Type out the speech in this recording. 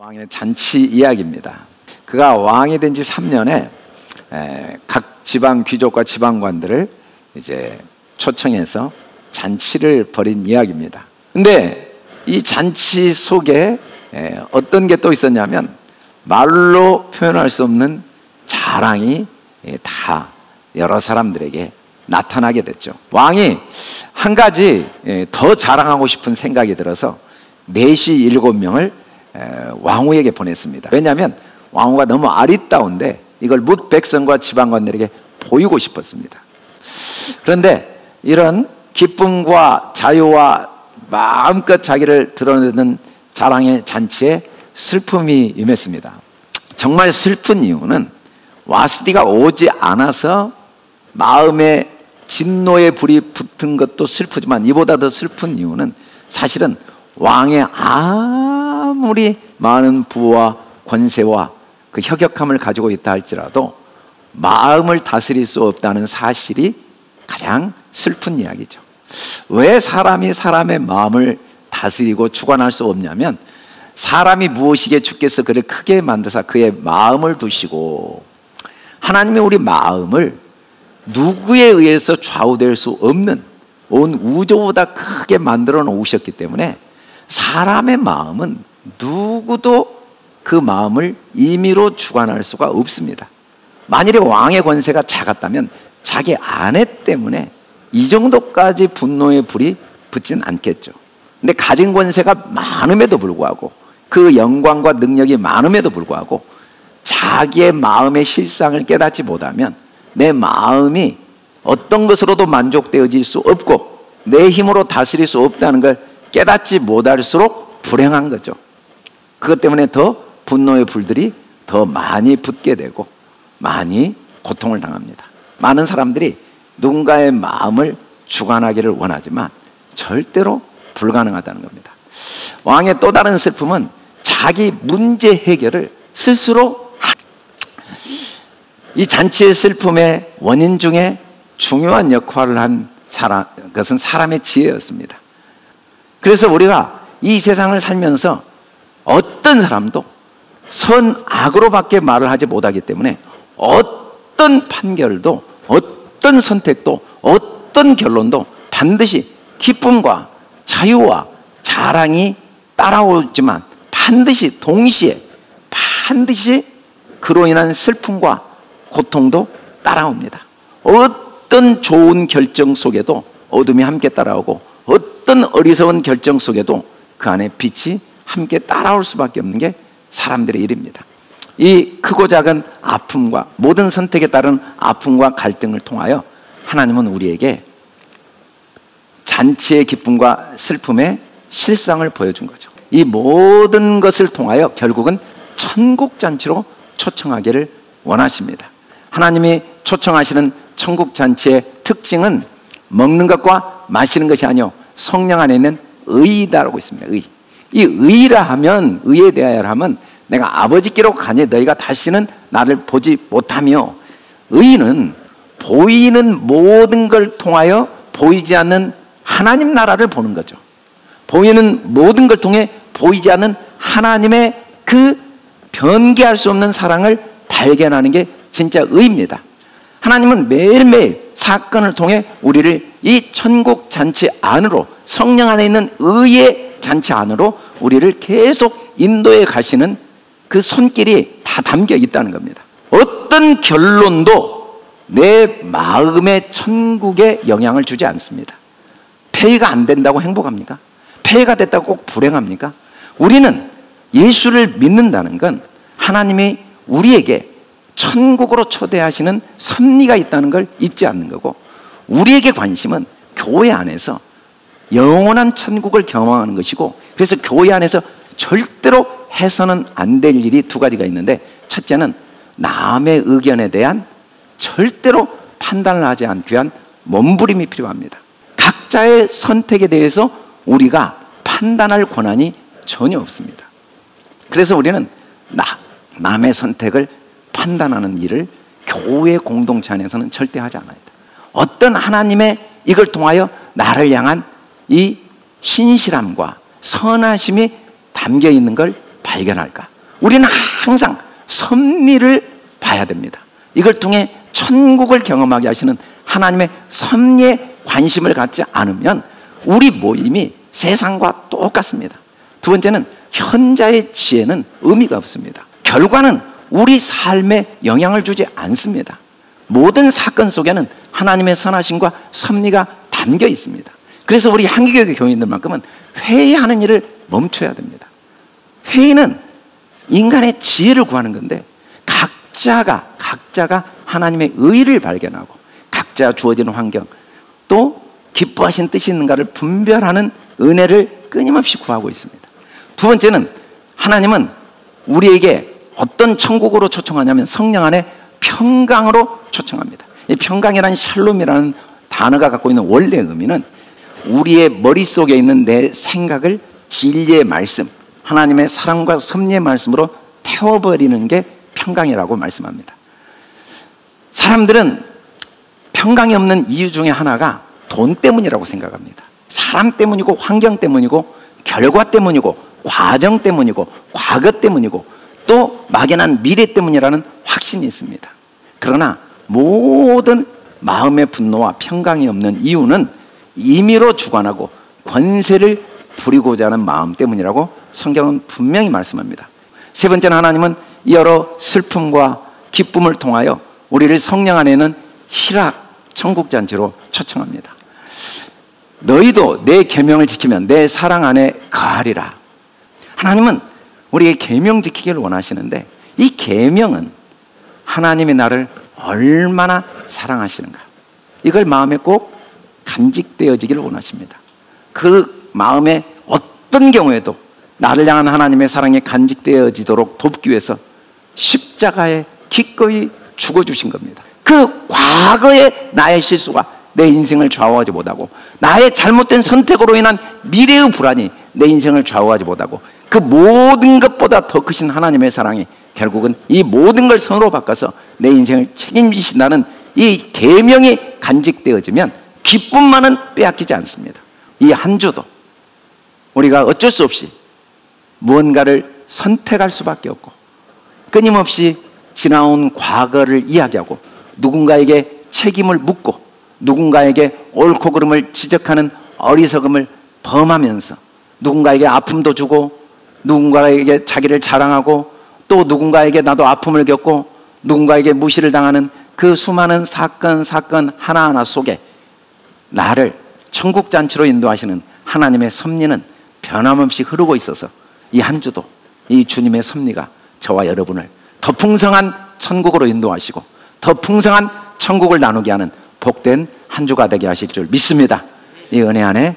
왕의 잔치 이야기입니다. 그가 왕이 된 지 3년에 각 지방 귀족과 지방관들을 이제 초청해서 잔치를 벌인 이야기입니다. 근데 이 잔치 속에 어떤 게 또 있었냐면 말로 표현할 수 없는 자랑이 다 여러 사람들에게 나타나게 됐죠. 왕이 한 가지 더 자랑하고 싶은 생각이 들어서 내시 7명을 왕후에게 보냈습니다. 왜냐하면 왕후가 너무 아리따운데 이걸 뭇 백성과 지방관들에게 보이고 싶었습니다. 그런데 이런 기쁨과 자유와 마음껏 자기를 드러내는 자랑의 잔치에 슬픔이 임했습니다. 정말 슬픈 이유는 와스디가 오지 않아서 마음에 진노의 불이 붙은 것도 슬프지만 이보다 더 슬픈 이유는 사실은 왕의 아무리 많은 부와 권세와 그 혁혁함을 가지고 있다 할지라도 마음을 다스릴 수 없다는 사실이 가장 슬픈 이야기죠. 왜 사람이 사람의 마음을 다스리고 주관할 수 없냐면 사람이 무엇이기에 주께서 그를 크게 만드사 그의 마음을 두시고 하나님이 우리 마음을 누구에 의해서 좌우될 수 없는 온 우주보다 크게 만들어 놓으셨기 때문에 사람의 마음은 누구도 그 마음을 임의로 주관할 수가 없습니다. 만일에 왕의 권세가 작았다면 자기 아내 때문에 이 정도까지 분노의 불이 붙진 않겠죠. 근데 가진 권세가 많음에도 불구하고 그 영광과 능력이 많음에도 불구하고 자기의 마음의 실상을 깨닫지 못하면 내 마음이 어떤 것으로도 만족되어질 수 없고 내 힘으로 다스릴 수 없다는 걸 깨닫지 못할수록 불행한 거죠. 그것 때문에 더 분노의 불들이 더 많이 붙게 되고 많이 고통을 당합니다. 많은 사람들이 누군가의 마음을 주관하기를 원하지만 절대로 불가능하다는 겁니다. 왕의 또 다른 슬픔은 자기 문제 해결을 스스로 이 잔치의 슬픔의 원인 중에 중요한 역할을 한 것은 사람의 지혜였습니다. 그래서 우리가 이 세상을 살면서 어떤 사람도 선악으로밖에 말을 하지 못하기 때문에 어떤 판결도 어떤 선택도 어떤 결론도 반드시 기쁨과 자유와 자랑이 따라오지만 반드시 동시에 반드시 그로 인한 슬픔과 고통도 따라옵니다. 어떤 좋은 결정 속에도 어둠이 함께 따라오고 어떤 어리석은 결정 속에도 그 안에 빛이 함께 따라올 수밖에 없는 게 사람들의 일입니다. 이 크고 작은 아픔과 모든 선택에 따른 아픔과 갈등을 통하여 하나님은 우리에게 잔치의 기쁨과 슬픔의 실상을 보여준 거죠. 이 모든 것을 통하여 결국은 천국 잔치로 초청하기를 원하십니다. 하나님이 초청하시는 천국 잔치의 특징은 먹는 것과 마시는 것이 아니요 성령 안에 있는 의이다라고 있습니다. 의. 이 의라 하면 의에 대하여 하면 내가 아버지께로 가니 너희가 다시는 나를 보지 못하며 의는 보이는 모든 걸 통하여 보이지 않는 하나님 나라를 보는 거죠. 보이는 모든 걸 통해 보이지 않는 하나님의 그 변개할 수 없는 사랑을 발견하는 게 진짜 의입니다. 하나님은 매일매일 사건을 통해 우리를 이 천국 잔치 안으로 성령 안에 있는 의의 잔치 안으로 우리를 계속 인도해 가시는 그 손길이 다 담겨 있다는 겁니다. 어떤 결론도 내 마음의 천국에 영향을 주지 않습니다. 폐의가 안 된다고 행복합니까? 폐의가 됐다고 꼭 불행합니까? 우리는 예수를 믿는다는 건 하나님이 우리에게 천국으로 초대하시는 섭리가 있다는 걸 잊지 않는 거고 우리에게 관심은 교회 안에서 영원한 천국을 경험하는 것이고 그래서 교회 안에서 절대로 해서는 안 될 일이 두 가지가 있는데 첫째는 남의 의견에 대한 절대로 판단을 하지 않기 위한 몸부림이 필요합니다. 각자의 선택에 대해서 우리가 판단할 권한이 전혀 없습니다. 그래서 우리는 남의 선택을 판단하는 일을 교회 공동체 안에서는 절대 하지 않아야 돼. 어떤 하나님의 이걸 통하여 나를 향한 이 신실함과 선하심이 담겨 있는 걸 발견할까? 우리는 항상 섭리를 봐야 됩니다. 이걸 통해 천국을 경험하게 하시는 하나님의 섭리에 관심을 갖지 않으면 우리 모임이 세상과 똑같습니다. 두 번째는 현자의 지혜는 의미가 없습니다. 결과는 우리 삶에 영향을 주지 않습니다. 모든 사건 속에는 하나님의 선하심과 섭리가 담겨 있습니다. 그래서 우리 한기교회 교인들만큼은 회의하는 일을 멈춰야 됩니다. 회의는 인간의 지혜를 구하는 건데 각자가 하나님의 의를 발견하고 각자 주어지는 환경 또 기뻐하신 뜻이 있는가를 분별하는 은혜를 끊임없이 구하고 있습니다. 두 번째는 하나님은 우리에게 어떤 천국으로 초청하냐면 성령 안에 평강으로 초청합니다. 이 평강이라는 샬롬이라는 단어가 갖고 있는 원래 의미는 우리의 머릿속에 있는 내 생각을 진리의 말씀, 하나님의 사랑과 섭리의 말씀으로 태워버리는 게 평강이라고 말씀합니다. 사람들은 평강이 없는 이유 중에 하나가 돈 때문이라고 생각합니다. 사람 때문이고 환경 때문이고 결과 때문이고 과정 때문이고 과거 때문이고 또 막연한 미래 때문이라는 확신이 있습니다. 그러나 모든 마음의 분노와 평강이 없는 이유는 임의로 주관하고 권세를 부리고자 하는 마음 때문이라고 성경은 분명히 말씀합니다. 세 번째는 하나님은 여러 슬픔과 기쁨을 통하여 우리를 성령 안에는 희락, 천국잔치로 초청합니다. 너희도 내 계명을 지키면 내 사랑 안에 거하리라. 하나님은 우리의 계명 지키기를 원하시는데 이 계명은 하나님이 나를 얼마나 사랑하시는가 이걸 마음에 꼭 간직되어지기를 원하십니다. 그 마음에 어떤 경우에도 나를 향한 하나님의 사랑에 간직되어지도록 돕기 위해서 십자가에 기꺼이 죽어주신 겁니다. 그 과거의 나의 실수가 내 인생을 좌우하지 못하고 나의 잘못된 선택으로 인한 미래의 불안이 내 인생을 좌우하지 못하고 그 모든 것보다 더 크신 하나님의 사랑이 결국은 이 모든 걸 선으로 바꿔서 내 인생을 책임지신다는 이 계명이 간직되어지면 기쁨만은 빼앗기지 않습니다. 이 한 주도 우리가 어쩔 수 없이 무언가를 선택할 수밖에 없고 끊임없이 지나온 과거를 이야기하고 누군가에게 책임을 묻고 누군가에게 옳고 그름을 지적하는 어리석음을 범하면서 누군가에게 아픔도 주고 누군가에게 자기를 자랑하고 또 누군가에게 나도 아픔을 겪고 누군가에게 무시를 당하는 그 수많은 사건 하나하나 속에 나를 천국잔치로 인도하시는 하나님의 섭리는 변함없이 흐르고 있어서 이 한 주도 이 주님의 섭리가 저와 여러분을 더 풍성한 천국으로 인도하시고 더 풍성한 천국을 나누게 하는 복된 한 주가 되게 하실 줄 믿습니다. 이 은혜 안에